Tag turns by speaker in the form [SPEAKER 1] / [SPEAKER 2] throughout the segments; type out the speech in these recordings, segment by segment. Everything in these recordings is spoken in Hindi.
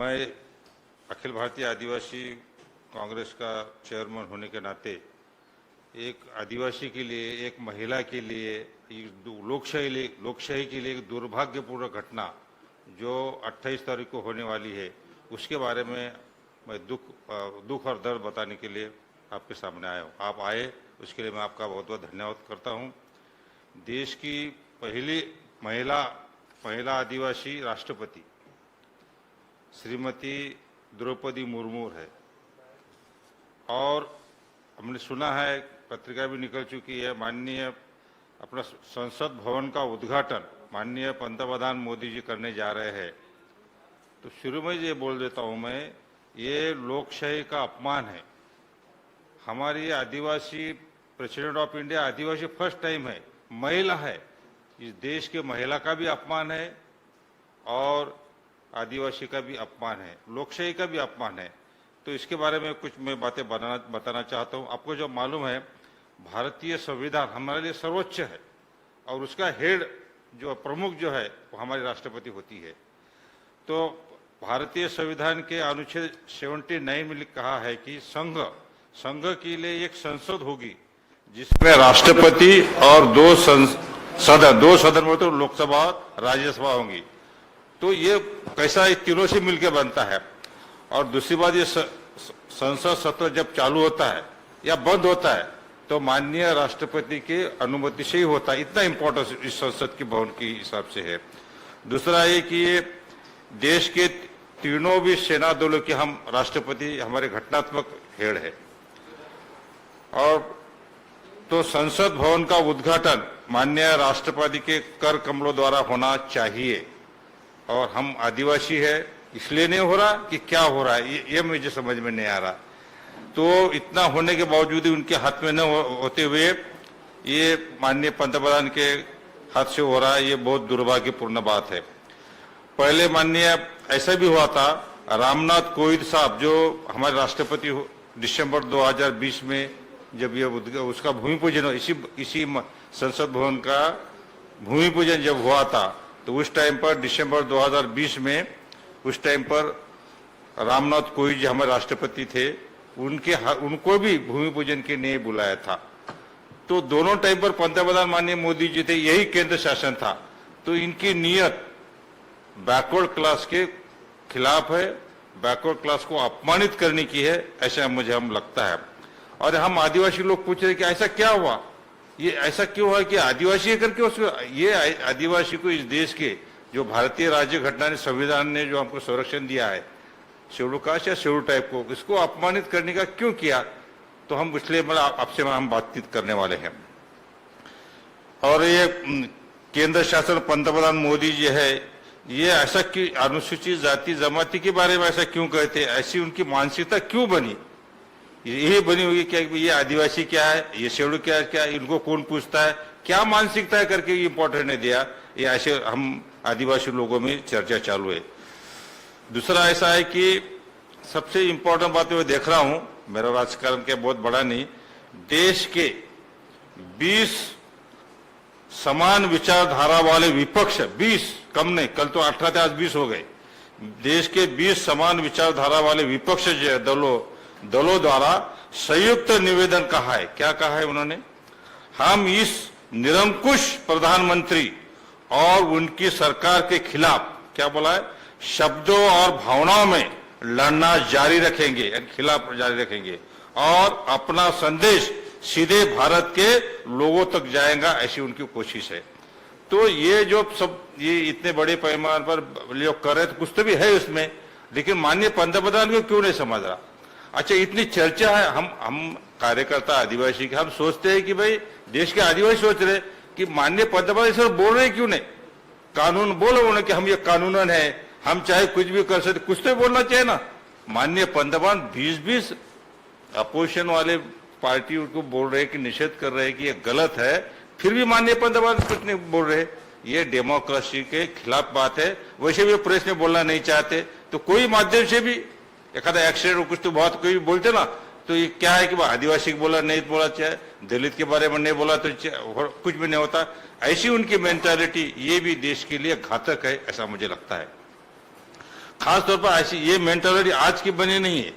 [SPEAKER 1] मैं अखिल भारतीय आदिवासी कांग्रेस का चेयरमैन होने के नाते एक आदिवासी के लिए, एक महिला के लिए, लोकशाही के लिए एक दुर्भाग्यपूर्ण घटना जो 28 तारीख को होने वाली है, उसके बारे में मैं दुख और दर्द बताने के लिए आपके सामने आया हूँ। आप आए, उसके लिए मैं आपका बहुत बहुत धन्यवाद करता हूँ। देश की पहली महिला आदिवासी राष्ट्रपति श्रीमती द्रौपदी मुर्मू है और हमने सुना है, पत्रिका भी निकल चुकी है, माननीय अपना संसद भवन का उद्घाटन माननीय पंतप्रधान मोदी जी करने जा रहे हैं। तो शुरू में ये बोल देता हूं मैं, ये लोकशाही का अपमान है। हमारी आदिवासी प्रेसिडेंट ऑफ इंडिया आदिवासी फर्स्ट टाइम है, महिला है। इस देश के महिला का भी अपमान है और आदिवासी का भी अपमान है, लोकशाही का भी अपमान है। तो इसके बारे में कुछ मैं बातें बताना चाहता हूं। आपको जो मालूम है, भारतीय संविधान हमारे लिए सर्वोच्च है और उसका हेड जो प्रमुख जो है वो हमारी राष्ट्रपति होती है। तो भारतीय संविधान के अनुच्छेद 79 में कहा है कि संघ के लिए एक संसद होगी जिसमें राष्ट्रपति और दो सदन में तो लोकसभा और राज्यसभा होंगी। तो ये कैसा ये तीनों से मिलकर बनता है। और दूसरी बात, ये संसद सत्र जब चालू होता है या बंद होता है तो माननीय राष्ट्रपति के अनुमति से ही होता है। इतना इम्पोर्टेंस इस संसद के भवन के हिसाब से है। दूसरा ये कि ये देश के तीनों भी सेना दलों के हम राष्ट्रपति हमारे घटनात्मक हेड है। और तो संसद भवन का उद्घाटन माननीय राष्ट्रपति के कर कमलों द्वारा होना चाहिए। और हम आदिवासी है इसलिए नहीं हो रहा कि क्या हो रहा है, ये मुझे समझ में नहीं आ रहा। तो इतना होने के बावजूद उनके हाथ में न होते हुए ये माननीय पंतप्रधान के हाथ से हो रहा है, ये बहुत दुर्भाग्यपूर्ण बात है। पहले माननीय ऐसा भी हुआ था, रामनाथ कोविंद साहब जो हमारे राष्ट्रपति दिसंबर 2020 में जब ये उसका भूमि पूजन इसी संसद भवन का भूमि पूजन जब हुआ था, तो उस टाइम पर दिसंबर 2020 में उस टाइम पर रामनाथ कोविंद जी हमारे राष्ट्रपति थे, उनको भी भूमि पूजन के लिए बुलाया था। तो दोनों टाइम पर पंतप्रधान माननीय मोदी जी थे, यही केंद्र शासन था। तो इनकी नीयत बैकवर्ड क्लास के खिलाफ है, बैकवर्ड क्लास को अपमानित करने की है, ऐसा मुझे लगता है। और हम आदिवासी लोग पूछ रहे कि ऐसा क्या हुआ, ये ऐसा क्यों हुआ कि आदिवासी करके उसको, ये आदिवासी को इस देश के जो भारतीय राज्य घटना ने संविधान ने जो हमको संरक्षण दिया है, शेड्यूल कास्ट या शेड्यूल टाइप को, इसको अपमानित करने का क्यों किया। तो हम इसलिए आपसे हम बातचीत करने वाले हैं। और ये केंद्र शासन पंतप्रधान मोदी जी है, ये ऐसा कि अनुसूचित जाति जमाती के बारे में ऐसा क्यों कहते, ऐसी उनकी मानसिकता क्यों बनी, यही बनी हुई क्या ये आदिवासी क्या है, ये शेड्यूल क्या है, इनको कौन पूछता है, क्या मानसिकता है करके ये इंपॉर्टेंट नहीं दिया। ये ऐसे हम आदिवासी लोगों में चर्चा चालू है। दूसरा ऐसा है कि सबसे इंपॉर्टेंट बात मैं देख रहा हूं, मेरा राजकारण के बहुत बड़ा नहीं, देश के 20 समान विचारधारा वाले विपक्ष, 20 कम नहीं, कल तो 18 थे, आज 20 हो गए। देश के 20 समान विचारधारा वाले विपक्ष दलों द्वारा संयुक्त निवेदन कहा है। क्या कहा है उन्होंने, हम इस निरंकुश प्रधानमंत्री और उनकी सरकार के खिलाफ, क्या बोला है, शब्दों और भावनाओं में लड़ना जारी रखेंगे, खिलाफ जारी रखेंगे और अपना संदेश सीधे भारत के लोगों तक जाएगा, ऐसी उनकी कोशिश है। तो ये जो सब ये इतने बड़े पैमाने पर लोग कर रहे थे, कुछ तो भी है उसमें, लेकिन माननीय पंतप्रधान को क्यों नहीं समझ रहा। अच्छा, इतनी चर्चा है, हम कार्यकर्ता आदिवासी के, हम सोचते हैं कि भाई देश के आदिवासी सोच रहे कि माननीय पंतप्रधान सर बोल रहे क्यों नहीं, कानून बोलो उन्हें कि हम ये कानूनन है, हम चाहे कुछ भी कर सकते, कुछ तो बोलना चाहिए ना। माननीय पंतप्रधान 20 अपोजिशन वाले पार्टी उनको बोल रहे कि निषेध कर रहे हैं कि ये गलत है, फिर भी माननीय पंतप्रधान कुछ नहीं बोल रहे। ये डेमोक्रेसी के खिलाफ बात है। वैसे भी प्रेस में बोलना नहीं चाहते, तो कोई माध्यम से भी एखादा एक्सीडेंट कुछ तो बहुत कोई बोलते ना, तो ये क्या है कि आदिवासी बोला नहीं बोला चाहे, दलित के बारे में नहीं बोला तो कुछ भी नहीं होता, ऐसी उनकी मेंटालिटी, ये भी देश के लिए घातक है, ऐसा मुझे लगता है। खास तौर पर ऐसी ये मेंटालिटी आज की बनी नहीं है।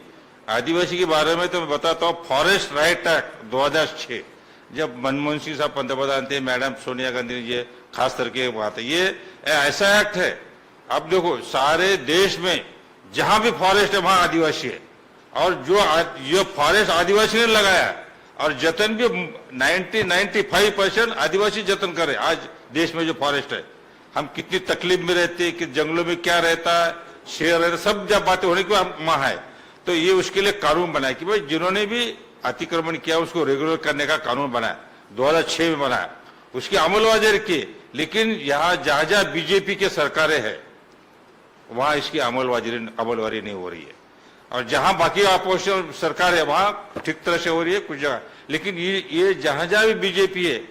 [SPEAKER 1] आदिवासी के बारे में तो मैं बताता हूँ, फॉरेस्ट राइट एक्ट 2006, जब मनमोहन सिंह साहब पंतप्रधान थे, मैडम सोनिया गांधी जी, खास करके बात है, ये ऐसा एक्ट है। अब देखो सारे देश में जहां भी फॉरेस्ट है वहां आदिवासी है, और जो फॉरेस्ट आदिवासी ने लगाया, और जतन भी 95% आदिवासी जतन करे। आज देश में जो फॉरेस्ट है, हम कितनी तकलीफ में रहते हैं कि जंगलों में क्या रहता है, शेर रहता, सब जब बातें होने के बाद वहां है। तो ये उसके लिए कानून बनाया कि भाई जिन्होंने भी अतिक्रमण किया उसको रेगुलर करने का कानून बनाया, 2006 में बनाया, उसकी अमलवाजी की। लेकिन यहाँ जहां जहां बीजेपी के सरकारें हैं वहां इसकी अमलवारी नहीं हो रही है, और जहां बाकी अपोजिशन सरकार है वहां ठीक तरह से हो रही है कुछ जगह। लेकिन ये जहां जहां भी बीजेपी है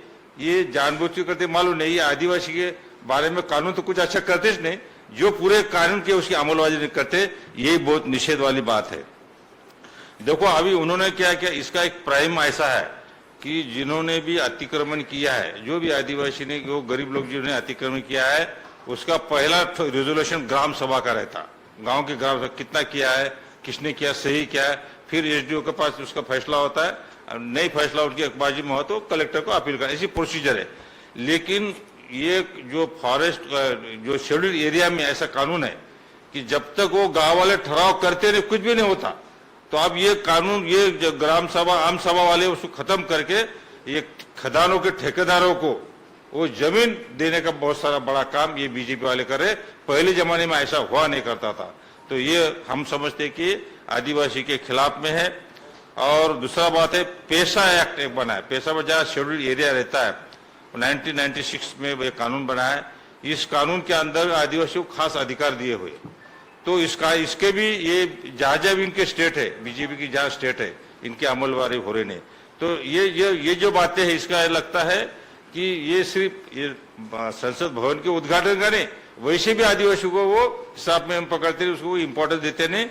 [SPEAKER 1] ये जानबूझ के करते, मालूम नहीं, ये आदिवासी के बारे में कानून तो कुछ अच्छा करते नहीं, जो पूरे कानून के उसकी अमलवाजी नहीं करते, ये बहुत निषेध वाली बात है। देखो अभी उन्होंने क्या किया, इसका एक प्राइम ऐसा है कि जिन्होंने भी अतिक्रमण किया है, जो भी आदिवासी ने, जो गरीब लोग जिन्होंने अतिक्रमण किया है, उसका पहला रेजोल्यूशन ग्राम सभा का रहता, गांव की ग्राम सभा कितना किया है, किसने किया, सही क्या है, फिर एसडीओ के पास उसका फैसला होता है, नहीं फैसला उनकी अखबाजी में हो तो कलेक्टर को अपील करना, ऐसी प्रोसीजर है। लेकिन ये जो फॉरेस्ट जो शेड्यूल्ड एरिया में ऐसा कानून है कि जब तक वो गांव वाले ठहराव करते नहीं कुछ भी नहीं होता। तो अब ये कानून, ये जो ग्राम सभा आम सभा वाले उसको खत्म करके ये खदानों के ठेकेदारों को वो जमीन देने का बहुत सारा बड़ा काम ये बीजेपी वाले कर रहे। पहले जमाने में ऐसा हुआ नहीं करता था। तो ये हम समझते कि आदिवासी के खिलाफ में है। और दूसरा बात है, पेशा एक्ट एक बना है, पेशा में जहाँ शेड्यूल्ड एरिया रहता है 1996 में ये कानून बना है। इस कानून के अंदर आदिवासियों को खास अधिकार दिए हुए, तो इसके भी ये जहाँ भी इनके स्टेट है, बीजेपी की जहाँ स्टेट है, इनके अमलवारी हो रहे नहीं। तो ये जो बातें हैं, इसका लगता है कि ये सिर्फ ये संसद भवन के उद्घाटन का नहीं, वैसे भी आदिवासियों को वो हिसाब में हम पकड़ते हैं, उसको इम्पोर्टेंस देते नहीं।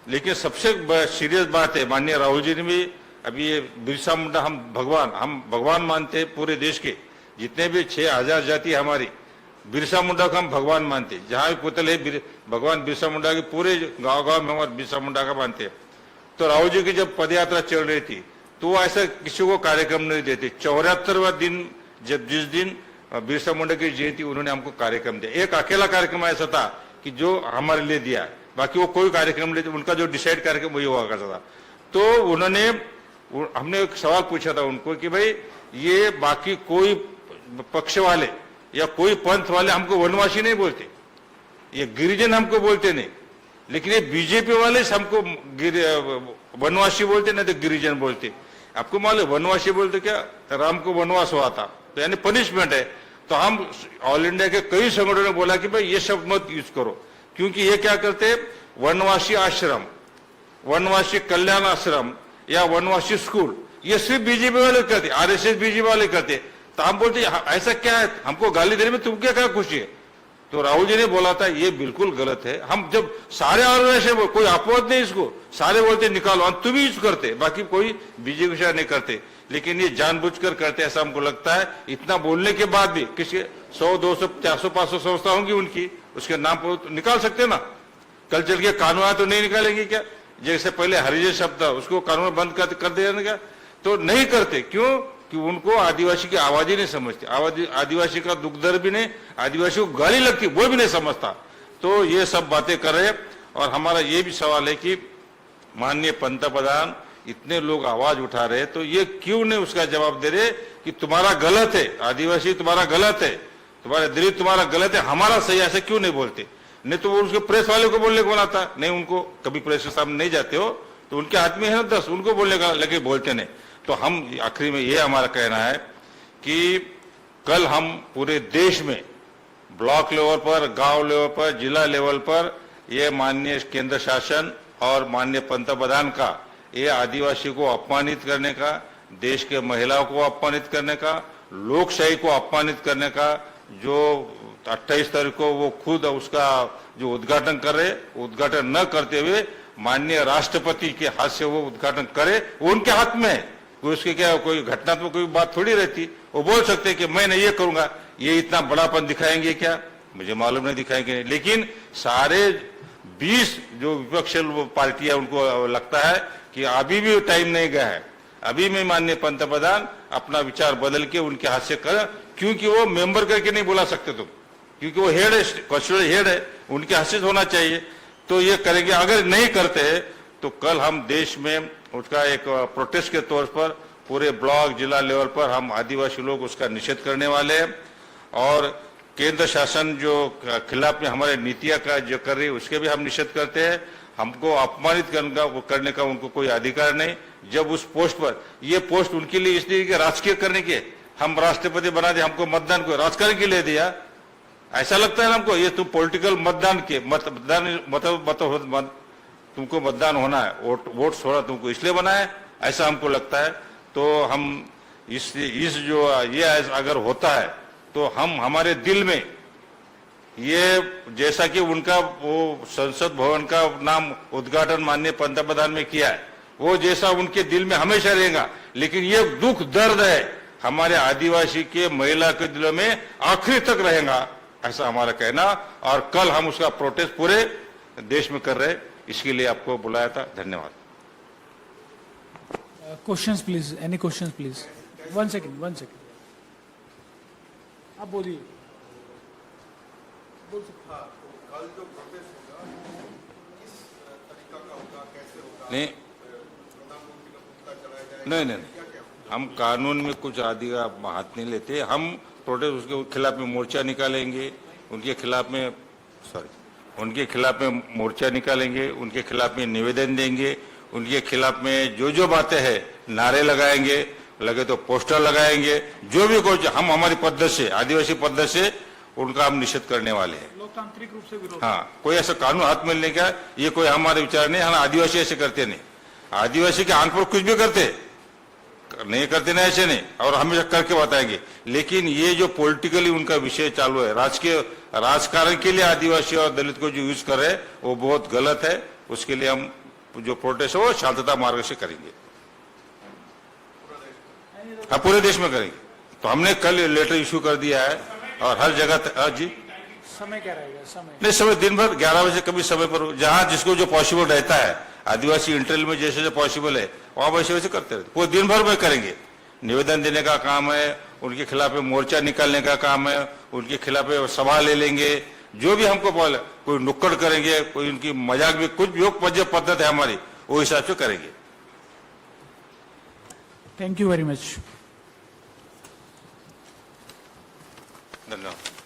[SPEAKER 1] लेकिन सबसे सीरियस बात है, माननीय राहुल जी ने भी अभी ये बिरसा मुंडा हम भगवान मानते हैं पूरे देश के, जितने भी 6000 जाति हमारी, बिरसा मुंडा को हम भगवान मानते हैं। जहां भी पुतल है भगवान बिरसा मुंडा की, पूरे गांव में हमारे बिरसा मुंडा का मानते हैं। तो राहुल जी की जब पदयात्रा चल रही थी तो ऐसा किसी को कार्यक्रम नहीं देते। 74वां दिन जिस दिन बिरसा मुंडा की जयंती, उन्होंने हमको कार्यक्रम दिया। एक अकेला कार्यक्रम ऐसा था कि जो हमारे लिए दिया, बाकी वो कोई कार्यक्रम नहीं, उनका जो डिसाइड कार्यक्रम वही हुआ करता था। तो हमने एक सवाल पूछा था उनको कि भाई ये बाकी कोई पक्ष वाले या कोई पंथ वाले हमको वनवासी नहीं बोलते, ये गिरिजन हमको बोलते नहीं, लेकिन ये बीजेपी वाले हमको वनवासी बोलते, नहीं तो गिरिजन बोलते। आपको मालूम वनवासी बोलते क्या, राम को वनवास हुआ था, तो यानी पनिशमेंट है। तो हम ऑल इंडिया के कई संगठनों ने बोला कि भाई ये शब्द मत यूज करो, क्योंकि ये क्या करते, वनवासी आश्रम, वनवासी कल्याण आश्रम या वनवासी स्कूल, ये सिर्फ बीजेपी वाले करते, आरएसएस बीजेपी वाले करते। तो हम बोलते ऐसा क्या है, हमको गाली देने में तुमको क्या खुशी है। तो राहुल जी ने बोला था ये बिल्कुल गलत है। हम जब सारे ऑर्गेनाइजेशन, कोई अपवाद नहीं इसको, सारे बोलते निकालो, तुम ही यूज करते, बाकी कोई बीजेपी से नहीं करते। लेकिन ये जानबूझकर करते ऐसा हमको लगता है। इतना बोलने के बाद भी किसी 100, 200, 400, 500 संस्था होंगी उनकी, उसके नाम पर तो निकाल सकते ना। कल चल के कानून आया तो नहीं निकालेंगे क्या? जैसे पहले हरिजन शब्द था उसको कानून बंद कर देगा, तो नहीं करते। क्यों? कि उनको आदिवासी की आवाज ही नहीं समझते, आदिवासी का दुख दर्द भी नहीं, आदिवासी को गाली लगती वो भी नहीं समझता। तो ये सब बातें कर रहे। और हमारा ये भी सवाल है कि माननीय पंतप्रधान, इतने लोग आवाज उठा रहे, तो ये क्यों नहीं उसका जवाब दे रहे कि तुम्हारा गलत है, आदिवासी तुम्हारा गलत है, तुम्हारा दलित तुम्हारा गलत है, हमारा सही, ऐसे क्यों नहीं बोलते? नहीं तो वो उसके प्रेस वाले को बोलने को बोलाता नहीं, उनको कभी प्रेस के सामने नहीं जाते हो तो उनके हाथ में है 10, उनको बोलने का लगे, बोलते नहीं। तो हम आखिरी में ये हमारा कहना है कि कल हम पूरे देश में ब्लॉक लेवल पर, गांव लेवल पर, जिला लेवल पर ये माननीय केंद्र शासन और माननीय पंतप्रधान का ये आदिवासी को अपमानित करने का, देश के महिलाओं को अपमानित करने का, लोकशाही को अपमानित करने का, जो 28 तारीख को वो खुद उसका जो उद्घाटन कर रहे, उद्घाटन न करते हुए माननीय राष्ट्रपति के हाथ से वो उद्घाटन करे, वो उनके हाथ में है। उसके क्या कोई घटनात्मक कोई बात थोड़ी रहती, वो बोल सकते कि मैं नहीं ये करूंगा। ये इतना बड़ापन दिखाएंगे क्या? मुझे मालूम नहीं दिखाएंगे नहीं। लेकिन सारे 20 जो विपक्षी पार्टियां उनको लगता है कि अभी भी टाइम नहीं गया है, अभी में माननीय पंतप्रधान अपना विचार बदल के उनके हाथ से कर, क्योंकि वो मेंबर करके नहीं बुला सकते तुम, क्योंकि वो हेड है, कॉन्स्टिट्यूएंसी हेड है, उनके हाथ से होना चाहिए, तो ये करेंगे। अगर नहीं करते तो कल हम देश में उसका एक प्रोटेस्ट के तौर पर पूरे ब्लॉक जिला लेवल पर हम आदिवासी लोग उसका निषेध करने वाले हैं, और केंद्र शासन जो खिलाफ में हमारे नीतियां का जो कर रही है उसके भी हम निषेध करते हैं। हमको अपमानित करने का उनको कोई अधिकार नहीं। जब उस पोस्ट पर, ये पोस्ट उनके लिए इसलिए कि राजकीय करने के, हम राष्ट्रपति बना दिया, हमको मतदान को राजकारण के लिए दिया, ऐसा लगता है ना हमको। ये तुम पॉलिटिकल मतदान के तुमको मतदान होना है, वोट छोड़ा तुमको इसलिए बना है, ऐसा हमको लगता है। तो हम इस जो ये अगर होता है तो हम हमारे दिल में ये, जैसा कि उनका वो संसद भवन का नाम उद्घाटन माननीय पंतप्रधान में किया है, वो जैसा उनके दिल में हमेशा रहेगा। लेकिन ये दुख दर्द है हमारे आदिवासी के महिला के दिलों में आखिरी तक रहेगा, ऐसा हमारा कहना। और कल हम उसका प्रोटेस्ट पूरे देश में कर रहे हैं, इसके लिए आपको बुलाया था। धन्यवाद।
[SPEAKER 2] Questions please, any questions please. One second आप बोलिए।
[SPEAKER 1] नहीं, हम कानून में कुछ आदि का हाथ नहीं लेते। हम प्रोटेस्ट उसके खिलाफ में मोर्चा निकालेंगे, उनके खिलाफ में मोर्चा निकालेंगे, उनके खिलाफ में निवेदन देंगे, उनके खिलाफ में जो बातें हैं नारे लगाएंगे, लगे तो पोस्टर लगाएंगे, जो भी कुछ हम हमारी पद्धति से, आदिवासी पद्धति से उनका हम निषेध करने वाले हैं।
[SPEAKER 2] लोकतांत्रिक रूप से विरोध।
[SPEAKER 1] हाँ, कोई ऐसा कानून हाथ में लेने का ये कोई हमारे विचार नहीं। हम आदिवासी ऐसे करते नहीं, आदिवासी के आंख पर कुछ भी करते नहीं ना, ऐसे नहीं, और हमेशा करके बताएंगे। लेकिन ये जो पॉलिटिकली उनका विषय चालू है, राजकारण के लिए आदिवासी और दलित को जो यूज कर रहे हैं वो बहुत गलत है। उसके लिए हम जो प्रोटेस्ट है वो शांतता मार्ग से करेंगे। हाँ, पूरे देश में करेंगे। तो हमने कल लेटर इश्यू कर दिया है और हर जगह। जी,
[SPEAKER 2] समय क्या रहेगा?
[SPEAKER 1] समय दिन भर 11 बजे कभी समय पर, जहां जिसको जो पॉसिबल रहता है, आदिवासी इंटरल में जैसे जो पॉसिबल है वहां वैसे करते रहते, पूरे दिन भर में करेंगे। निवेदन देने का काम है, उनके खिलाफ में मोर्चा निकालने का काम है, उनके खिलाफ सभा ले लेंगे, जो भी हमको बोले, कोई नुक्कड़ करेंगे, कोई उनकी मजाक भी, कुछ भी पद्धत है हमारी, वो हिसाब से करेंगे।
[SPEAKER 2] Thank you very much.
[SPEAKER 1] धन्यवाद।